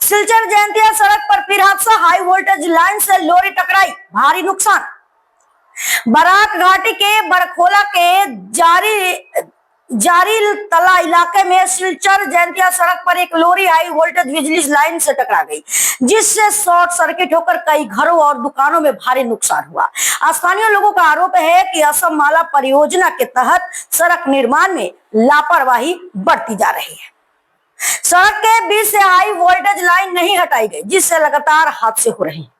सिलचर जयंतिया सड़क पर फिर हादसा, हाई वोल्टेज लाइन से लॉरी टकराई, भारी नुकसान। बराक घाटी के बरखोला के जारी तला इलाके में सिलचर जयंतिया सड़क पर एक लॉरी हाई वोल्टेज बिजली लाइन से टकरा गई, जिससे शॉर्ट सर्किट होकर कई घरों और दुकानों में भारी नुकसान हुआ। स्थानीय लोगों का आरोप है कि असम माला परियोजना के तहत सड़क निर्माण में लापरवाही बरती जा रही है। सड़क के बीच से हाई वोल्टेज लाइन नहीं हटाई गई, जिससे लगातार हादसे हो रहे हैं।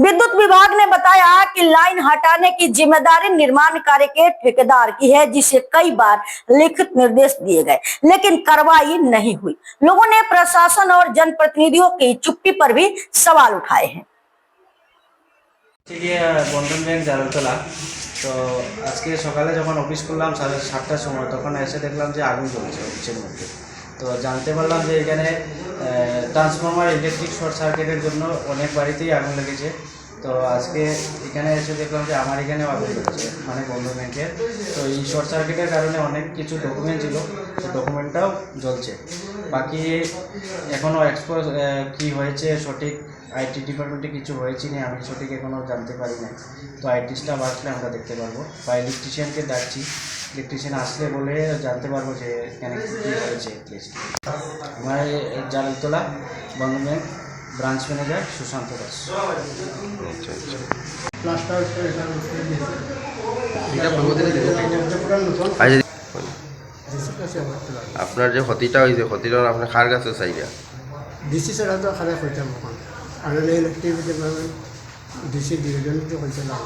विद्युत विभाग ने बताया कि लाइन हटाने की जिम्मेदारी निर्माण कार्य के ठेकेदार की है, जिसे कई बार लिखित निर्देश दिए गए, लेकिन कार्रवाई नहीं हुई। लोगों ने प्रशासन और जनप्रतिनिधियों की चुप्पी पर भी सवाल उठाए हैं। बंधन बैंक जालतला तो आज के सकाले जब अफिस करलाम 7:30 समय तक एसे देखलाम जे आগুন জ্বলছে অফিসের মধ্যে। তো জানতে পারলাম যে এখানে ট্রান্সফরমার ইলেকট্রিক শর্ট সার্কিটের জন্য অনেক বাড়িতেই আগুন লেগেছে। তো আজকে এখানে এসে দেখলাম যে আমার এখানেও আগুন লেগেছে, মানে বন্ধন ব্যাংকের। তো এই শর্ট সার্কিটের কারণে অনেক কিছু ডকুমেন্ট ছিল, সেই ডকুমেন্টটাও জ্বলছে। বাকি এখনও এক্সপোজ কী হয়েছে সঠিক আইটি ডিপার্টমেন্টে কিছু হয়েছে না, আমি সঠিক এখনও জানতে পারি না। তো আইটি স্টাফ আসলে আমরা দেখতে পারবো, বা ইলেকট্রিশিয়ানকে ডাকছি, ইলেকট্রিশিয়ান আসলে বলে জানতে পারবো যে এখানে কী হয়েছে। আমার Jaltala Bandhan bank branch manager Sushanta Das. আপনার যে ক্ষতিটা হয়েছে, ক্ষতিটা আপনার কার কাছে চাইরা? ডিসি ছাড়া তো খারাপ হইতাম ওখানে, আর ইলেকট্রিক ডিপার্টমেন্ট ডিসি ডিভিশন তো হয়েছে না।